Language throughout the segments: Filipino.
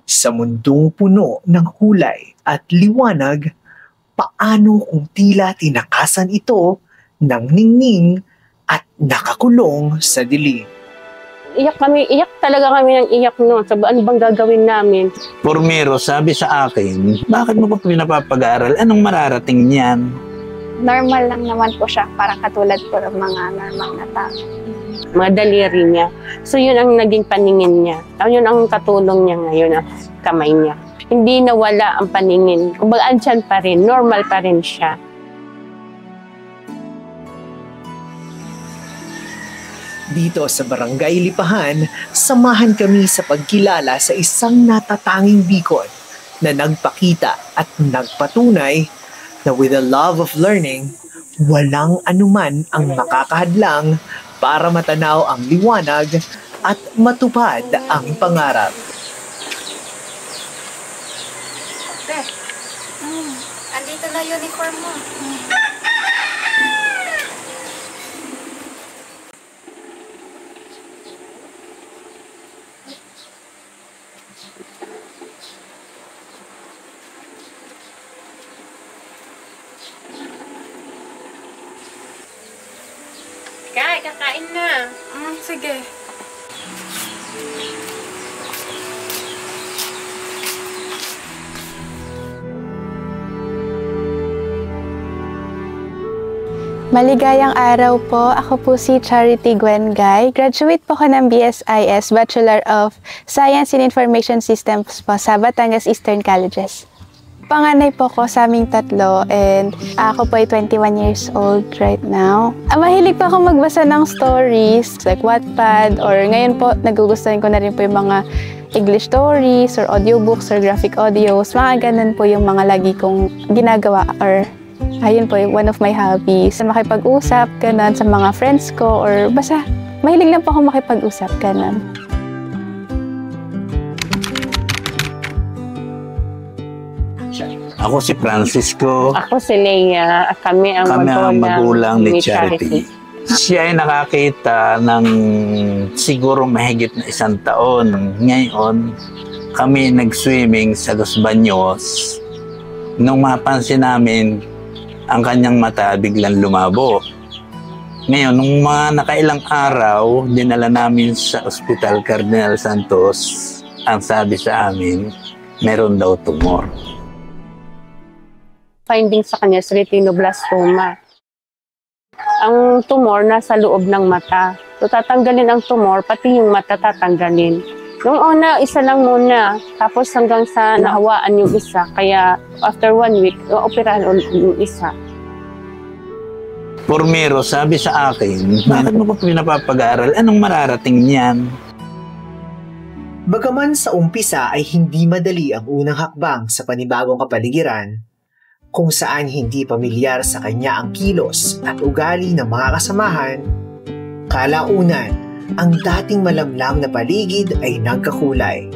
Sa mundong puno ng kulay at liwanag, paano kung tila tinakasan ito ng ningning at nakakulong sa dilim? Iyak talaga kami ng iyak noon. Sabi, ano bang gagawin namin? Pormero, sabi sa akin, bakit mo pa pinapapag-aaral? Anong mararating niyan? Normal lang naman po siya, para katulad po ng mga normal na tao. Mga daliri niya. So yun ang naging paningin niya. Yun ang katulong niya ngayon, ang kamay niya. Hindi nawala ang paningin. Kumbaga, andyan pa rin, normal pa rin siya. Dito sa Barangay Lipahan, samahan kami sa pagkilala sa isang natatanging Bicol na nagpakita at nagpatunay na with the love of learning, walang anuman ang makakahadlang para matanaw ang liwanag at matupad ang pangarap. Andito na uniform mo. Kakain na. Sige. Maligayang araw po. Ako po si Charity Guengay. Graduate po ko ng BSIS, Bachelor of Science in Information Systems po sa Batangas Eastern Colleges. Panganay po ko sa aming tatlo and ako po ay 21 years old right now. Mahilig po ako magbasa ng stories like Wattpad or ngayon po nagugustuhan ko na rin po yung mga English stories or audiobooks or graphic audios. Mga ganun po yung mga lagi kong ginagawa or ayun po, one of my hobbies. Makipag-usap, ganun, sa mga friends ko or basta mahilig lang po ako makipag-usap, ganun. Ako si Francisco. Ako si Leia. Kami ang magulang ni Charity. Siya ay nakakita ng siguro mahigit na 1 taon. Ngayon, kami nag-swimming sa Los Baños. Nung mapansin namin, ang kanyang mata biglang lumabo. Ngayon, nung mga nakailang araw, dinala namin sa Ospital Cardinal Santos. Ang sabi sa amin, meron daw tumor. Finding sa kanya is retinoblastoma. Ang tumor nasa loob ng mata. So tatanggalin ang tumor, pati yung mata tatanggalin. Nung una, isa lang muna. Tapos hanggang sa nahawaan yung isa. Kaya after 1 week, operahan ulit yung isa. Pormero, sabi sa akin, bakit mo pa pinapapag-aaral? Anong mararating niyan? Bagaman sa umpisa ay hindi madali ang unang hakbang sa panibagong kapaligiran, kung saan hindi pamilyar sa kanya ang kilos at ugali ng mga kasamahan, kalaunan, ang dating malamlam na paligid ay nagkakulay.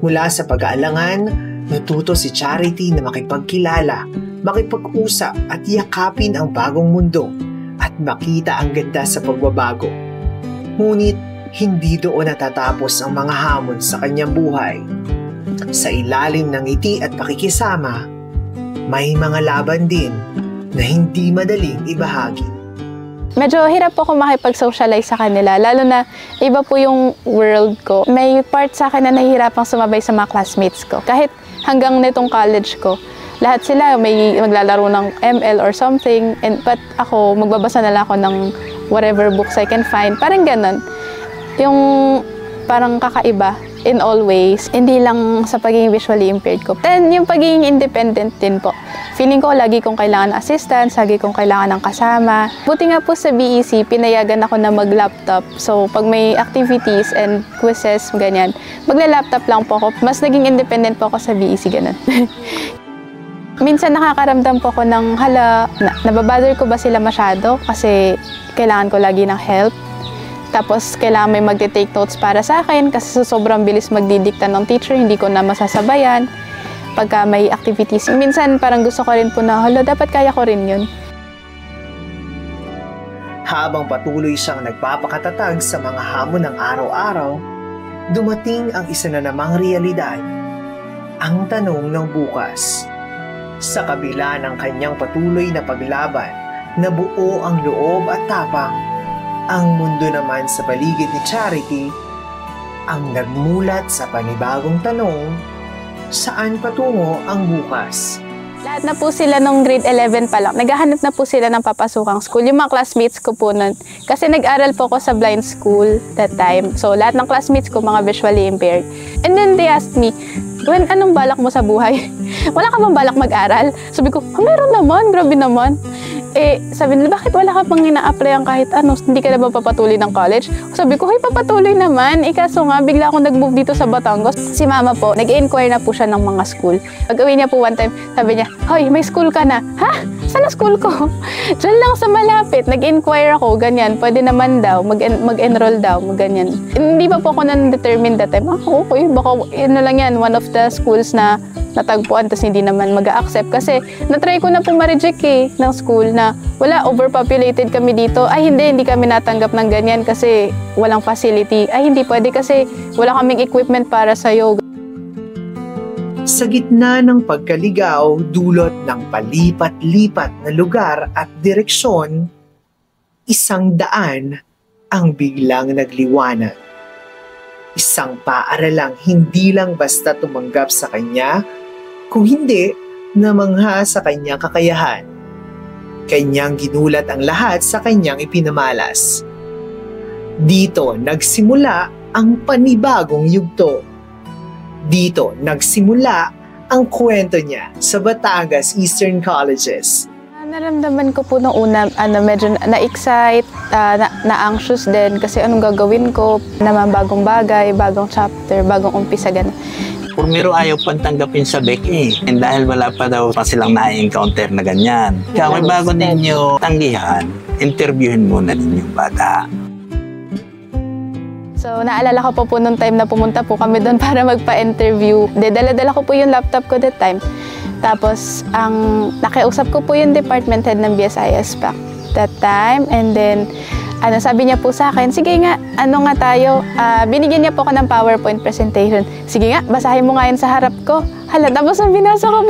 Mula sa pag-aalangan, natuto si Charity na makipagkilala, makipag-usap at yakapin ang bagong mundo at makita ang ganda sa pagbabago. Ngunit hindi doon natatapos ang mga hamon sa kanyang buhay. Sa ilalim ng ngiti at pakikisama, may mga laban din na hindi madaling ibahagi. Medyo hirap po ako makipag-socialize sa kanila, lalo na iba po yung world ko. May part sa akin na nahihirapang sumabay sa mga classmates ko. Kahit hanggang nitong college ko, lahat sila may maglalaro ng ML or something, but ako, magbabasa na lang ako ng whatever books I can find. Parang ganun. Yung parang kakaiba in all ways, hindi lang sa pagiging visually impaired ko. Then, yung pagiging independent din po. Feeling ko, lagi kong kailangan ng assistance, lagi kong kailangan ng kasama. Buti nga po sa BEC, pinayagan ako na mag-laptop. So, pag may activities and quizzes, ganyan, magla-laptop lang po ako. Mas naging independent po ako sa BEC, ganun. Minsan nakakaramdam po ako ng, nababother ko ba sila masyado? Kasi kailangan ko lagi ng help. Tapos, kailangan may magte-take notes para sa akin kasi sobrang bilis magdidikta ng teacher, hindi ko na masasabayan. Pagka may activities, minsan parang gusto ko rin po na, dapat kaya ko rin yun. Habang patuloy siyang nagpapakatatag sa mga hamon ng araw-araw, dumating ang isa na namang realidad, ang tanong ng bukas. Sa kabila ng kanyang patuloy na paglaban, nabuo ang loob at tapang. Ang mundo naman sa paligid ni Charity ang nagmulat sa panibagong tanong, saan patungo ang bukas? Lahat na po sila nung grade 11 pa lang. Naghahanap na po sila ng papasukang school. Yung mga classmates ko po nun. Kasi nag-aral po ako sa blind school that time. So, lahat ng classmates ko, mga visually impaired. And then they asked me, Gwen, anong balak mo sa buhay? Wala ka bang balak mag-aral? Sabi ko, meron naman, grabe naman. Sabi nila, bakit wala ka pang ina-applyan kahit ano, hindi ka na ba papatuloy ng college? Sabi ko, hey, papatuloy naman. Kaso nga, bigla akong nag-move dito sa Batangas. Si mama po, nag-inquire na po siya ng mga school. Pag-uwi niya po one time, sabi niya, hoy, may school ka na. Ha? Saan na school ko? Diyan lang sa malapit. Nag-inquire ako, ganyan. Pwede naman daw, mag-enroll daw, ganyan. Hindi pa po ako na-determine that time. Okay, baka lang yan, one of the schools na natagpuan, tapos hindi naman mag-a-accept. Kasi na-try ko na po ma-reject ng school na wala, overpopulated kami dito. Ay, hindi kami natanggap ng ganyan kasi walang facility. Ay, hindi pwede kasi wala kaming equipment para sa'yo. Sa gitna ng pagkaligaw, dulot ng palipat-lipat na lugar at direksyon, isang daan ang biglang nagliwanag. Isang paaralang hindi lang basta tumanggap sa kanya, kung hindi, namangha sa kanyang kakayahan. Kanyang ginulat ang lahat sa kanyang ipinamalas. Dito nagsimula ang panibagong yugto. Dito nagsimula ang kwento niya sa Batangas Eastern Colleges. Naramdaman ko po nung una, medyo na-excite, na-anxious din kasi anong gagawin ko, naman bagong bagay, bagong chapter, bagong umpisa, gano'n. Purmiro ayaw pang tanggapin sa BEC dahil wala pa daw pa silang na-encounter na ganyan. Kaya bago ninyo tanggihan, interviewin muna ninyong bata. So, naalala ko po nung time na pumunta po kami doon para magpa-interview. Dala-dala ko po yung laptop ko that time. Tapos, nakiusap ko po yung department head ng BSIS PAC that time. And then, sabi niya po sa akin, sige nga, tayo, binigyan niya po ako ng PowerPoint presentation. Sige nga, basahin mo nga yun sa harap ko. Hala, tapos binasa ko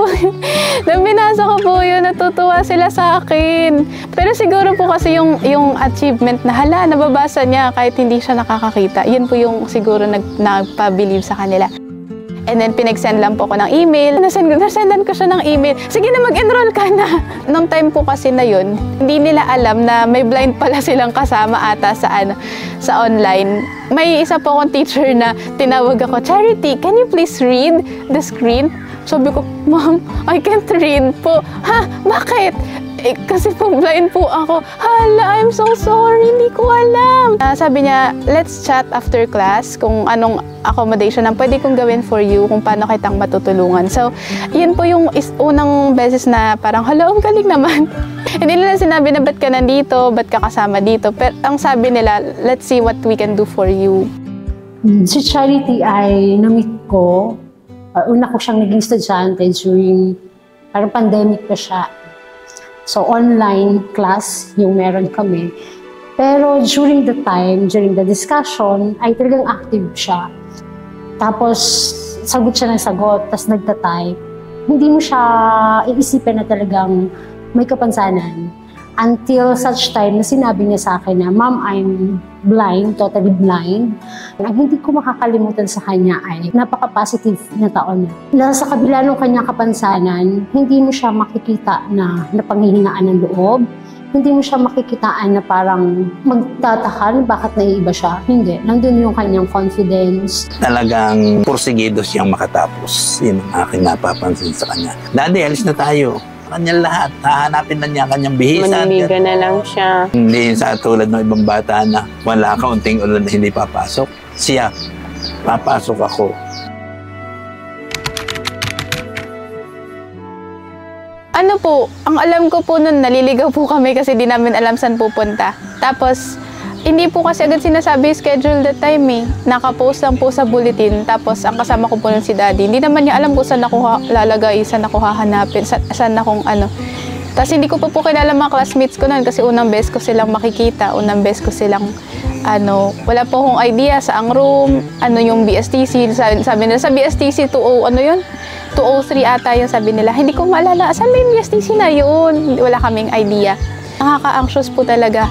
po yun, natutuwa sila sa akin. Pero siguro po kasi yung achievement na nababasa niya kahit hindi siya nakakakita. Yun po yung siguro nagpa-believe sa kanila. And then, pinag-send lang po ako ng email. Nasendan ko siya ng email. Sige na, mag-enroll ka na. Nung time po kasi na yun, hindi nila alam na may blind pala silang kasama ata sa online. May isa po akong teacher na tinawag ako, Charity, can you please read the screen? Sabi ko, Ma'am, I can't read po. Ha? Bakit? Kasi po blind po ako. Hala, I'm so sorry, hindi ko alam. Sabi niya, let's chat after class kung anong accommodation ang pwede kong gawin for you, kung paano kitang matutulungan. So, yun po yung unang beses na parang, hala, ang galing naman. Hindi nila sinabi na ba't ka nandito, ba't ka kasama dito. Pero ang sabi nila, let's see what we can do for you. Si Charity ay na-meet ko. Una ko siyang naging estudyante during, parang pandemic pa siya. So, online class yung meron kami. Pero during the discussion, ay talagang active siya. Tapos, sagot siya ng sagot, tapos nagta-type. Hindi mo siya iisipin na talagang may kapansanan. Until such time na sinabi niya sa akin na, Ma'am, I'm blind, totally blind. Ang hindi ko makakalimutan sa kanya ay napaka-positive na taon niya. Sa kabila ng kanyang kapansanan, hindi mo siya makikita na napanghihingaan ng loob. Hindi mo siya makikitaan na parang magtatahan bakit naiiba siya. Hindi. Nandun yung kanyang confidence. Talagang porsigido siyang makatapos. Yun ang aking napapansin sa kanya. Daddy, alis na tayo. Kanyang lahat. Hahanapin na niya kanyang bihisan. Maniligan na lang siya. Hindi sa tulad ng ibang bata na wala kaunting ulan na hindi papasok. Siya, papasok ako. Ano po, ang alam ko po nun, naliligaw po kami kasi di namin alam saan pupunta. Tapos, hindi po kasi agad sinasabi schedule the time eh. Nakapost lang po sa bulletin. Tapos, ang kasama ko po nun si Daddy. Hindi naman niya alam kung saan ako lalagay, saan ako hahanapin, saan akong ano. Tapos, hindi ko pa po kilala mga classmates ko nun kasi unang beses ko silang makikita, unang beses ko silang wala po akong idea sa ang room, yung BSTC, sabi nila sa BSTC 203 ata yung sabi nila. Hindi ko maalala, saan ba yung BSTC na yun? Wala kaming idea. Nakaka-anxious po talaga.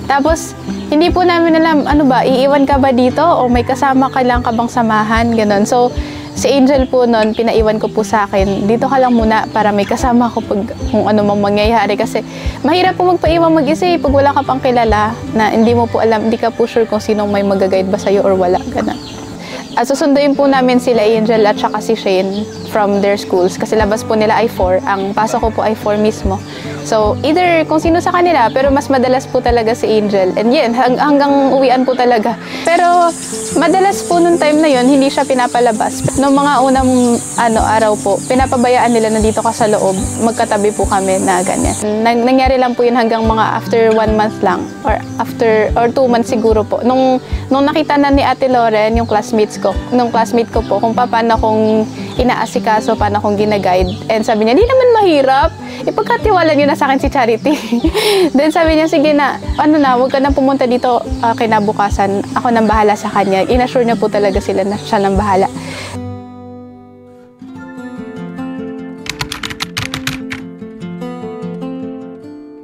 Tapos, hindi po namin alam, iiwan ka ba dito? O may kasama ka lang ka bang samahan? Ganon. So, si Angel po noon, pinaiwan ko po sa akin, dito ka lang muna para may kasama ko pag kung ano mang mangyayari. Kasi mahirap po magpaiwan mag-isa pag wala ka pang kilala na hindi mo po alam, hindi ka po sure kung sinong may mag-guide ba sa'yo or wala. Ganun. At susunduin po namin sila Angel at saka si Shane from their schools kasi labas po nila ay 4. Ang pasok ko po ay 4 mismo. So, either kung sino sa kanila, pero mas madalas po talaga si Angel. And yun, hanggang uwian po talaga. Pero, madalas po nung time na yun, hindi siya pinapalabas. Noong mga unang araw po, pinapabayaan nila na dito ka sa loob. Magkatabi po kami na ganyan. Nangyari lang po yun hanggang mga after 1 month lang. Or 2 months siguro po. Nung nakita na ni Ate Loren, yung classmate ko po, kung paano kong inaasikaso, paano kong ginaguide. And sabi niya, di naman mahirap. Ipagkatiwala niyo na sa akin si Charity. Then sabi niya, sige na, huwag ka na pumunta dito kinabukasan. Ako nang bahala sa kanya. Inassure niya po talaga sila na siya nang bahala.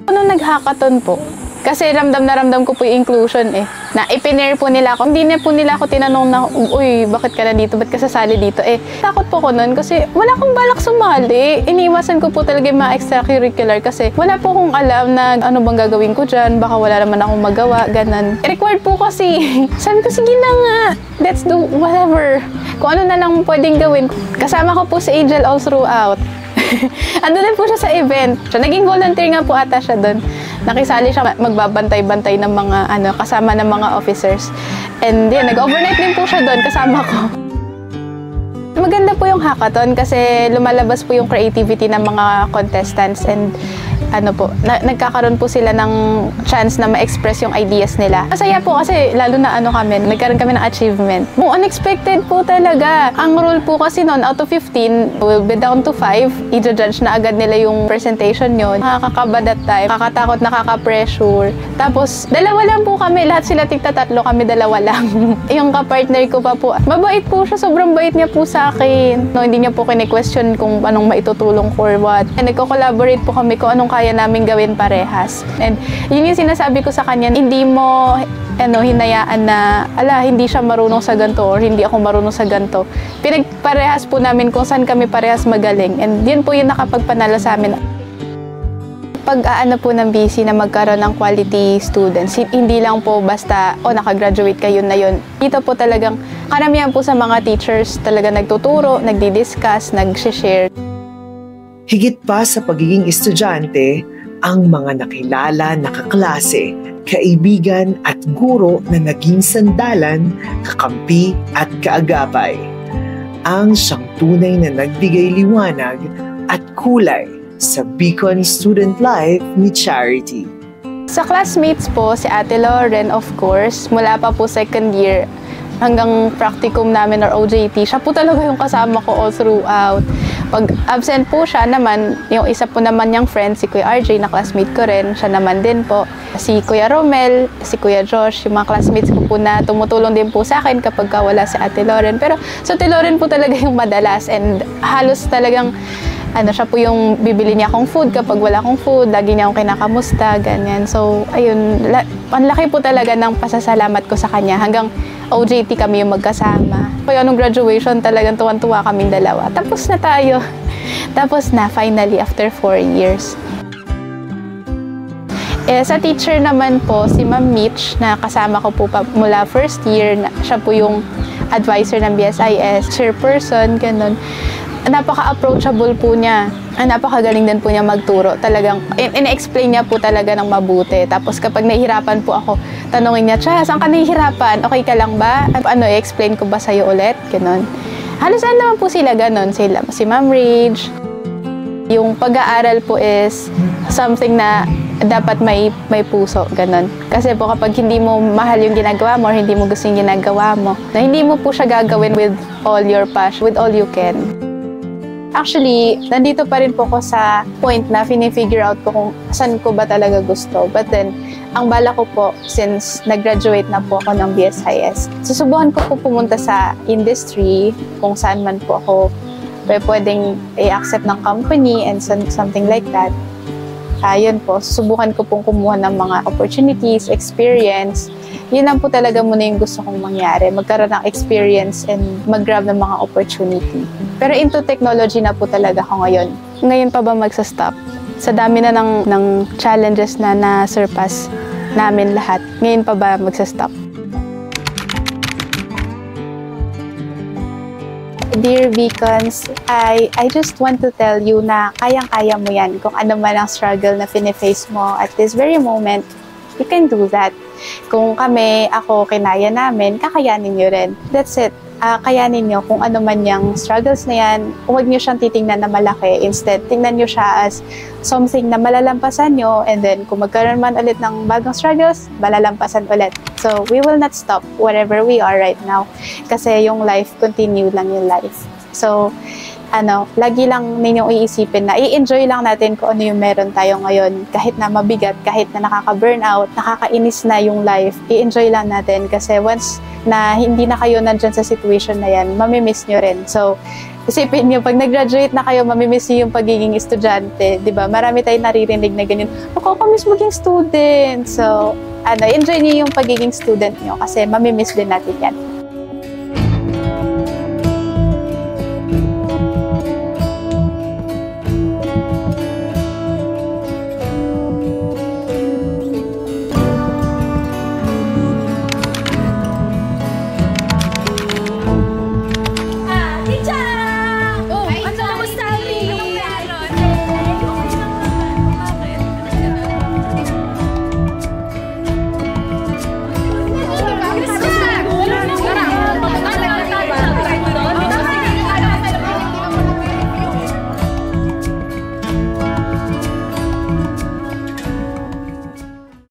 Nung nag-hackathon po, kasi ramdam na ramdam ko po yung inclusion na ipinair po nila ako. Hindi na po nila ako tinanong na, uy, bakit ka na dito? Ba't ka sasali dito? Takot po ko nun kasi wala akong balak sumali. Iniiwasan ko po talaga yung mga extracurricular kasi wala po akong alam na ano bang gagawin ko dyan. Baka wala naman akong magawa, ganun. Required po kasi. Sabi ko, sige na nga, let's do whatever. Kung ano na lang pwedeng gawin. Kasama ko po si Angel all throughout. Ando din po siya sa event. So, naging volunteer nga po ata siya doon. Nakisali siya magbabantay-bantay ng mga kasama ng mga officers. And yun, nag-overnight din po siya doon kasama ko. Maganda po yung hackathon kasi lumalabas po yung creativity ng mga contestants and nagkakaroon po sila ng chance na ma-express yung ideas nila. Masaya po kasi lalo na nagkaroon kami ng achievement. Unexpected po talaga. Ang rule po kasi noon, out of 15, will be down to 5. I-judge na agad nila yung presentation yun. Nakakakaba that time, nakakatakot, nakaka-pressure. Tapos, dalawa lang po kami. Lahat sila tigta-tatlo, kami dalawa lang. Yung ka-partner ko pa po, mabait po siya. Sobrang bait niya po sa akin. No, hindi niya po kine-question kung anong maitutulong or what. And nagko-collaborate po kami kung anong kaya namin gawin parehas. And yun yung sinasabi ko sa kanya, hindi mo hinayaan na, hindi siya marunong sa ganito or hindi ako marunong sa ganito. Pinagparehas po namin kung saan kami parehas magaling. And yun po yung nakapagpanalo sa amin. Pag po ng BC na magkaroon ng quality students, hindi lang po basta, nakagraduate kayo na yun. Dito po talagang, karamihan po sa mga teachers talaga nagtuturo, nagdi-discuss, nag-share. Higit pa sa pagiging estudyante, ang mga nakilala na kaklase, kaibigan at guro na naging sandalan, kakampi at kaagapay. Ang siyang tunay na nagbigay liwanag at kulay sa Beacon Student Life ni Charity. Sa classmates po, si Ate Loren, of course, mula pa po second year hanggang practicum namin or OJT, siya po talaga yung kasama ko all throughout. Pag absent po siya naman, yung isa po naman niyang friend, si Kuya RJ, na classmate ko rin, siya naman din po. Si Kuya Romel, si Kuya Josh, yung mga classmates ko po na tumutulong din po sa akin kapag wala si Ate Loren. Pero si Ate Loren po talaga yung madalas and halos talagang siya po yung bibili niya akong food kapag wala akong food, lagi niya akong kinakamusta, ganyan. So, ayun, ang laki po talaga ng pasasalamat ko sa kanya hanggang OJT kami yung magkasama. Kaya nung graduation talagang tuwan-tuwa kaming dalawa. Tapos na tayo. Tapos na, finally, after 4 years. Sa teacher naman po, si Ma'am Mitch, na kasama ko po mula first year, siya po yung advisor ng BSIS, chairperson, ganun. Napaka-approachable po niya. Napakagaling din po niya magturo. Talagang, in-explain niya po talaga ng mabuti. Tapos kapag nahihirapan po ako, tanungin niya, Cha, saan ka nahihirapan? Okay ka lang ba? I-explain ko ba sa'yo ulit? Ganon. Halos naman po sila ganon. Si Ma'am Rage. Yung pag-aaral po is something na dapat may puso, ganon. Kasi po kapag hindi mo mahal yung ginagawa mo or hindi mo gusto yung ginagawa mo, na hindi mo po siya gagawin with all your passion, with all you can. Actually, nandito pa rin po ako sa point na fini-figure out ko kung saan ko ba talaga gusto. But then, ang bala ko po, since nag-graduate na po ako ng BSIS, susubukan ko po pumunta sa industry kung saan man po ako pwedeng i-accept ng company and something like that. Yun po, susubukan ko pong kumuha ng mga opportunities, experience. Yun lang po talaga muna yung gusto kong mangyari. Magkaroon ng experience and mag-grab ng mga opportunity. Pero into technology na po talaga ako ngayon. Ngayon pa ba magsa-stop? Sa dami na ng challenges na na-surpass namin lahat, ngayon pa ba magsa-stop? Dear Beacons, I just want to tell you na kayang-kaya mo yan. Kung ano man ang struggle na finiface mo at this very moment, you can do that. Kung ako, kinaya namin, kakayanin nyo rin. That's it. Kayanin nyo kung ano man yung struggles na yan. Huwag nyo siyang titingnan na malaki. Instead, tingnan nyo siya as something na malalampasan nyo, and then kung magkaroon man ulit ng bagong struggles, malalampasan ulit. So, we will not stop wherever we are right now. Kasi yung life, continue lang yung life. So, lagi lang ninyong iisipin na i-enjoy lang natin kung ano yung meron tayo ngayon. Kahit na mabigat, kahit na nakaka-burnout, nakakainis na yung life, i-enjoy lang natin. Kasi once na hindi na kayo nandyan sa situation na yan, mamimiss nyo rin. So, isipin nyo, pag nag-graduate na kayo, mamimiss nyo yung pagiging estudyante. Diba? Marami tayong naririnig na ganyan, nakakamiss maging student. So, enjoy nyo yung pagiging student nyo kasi mamimiss din natin yan.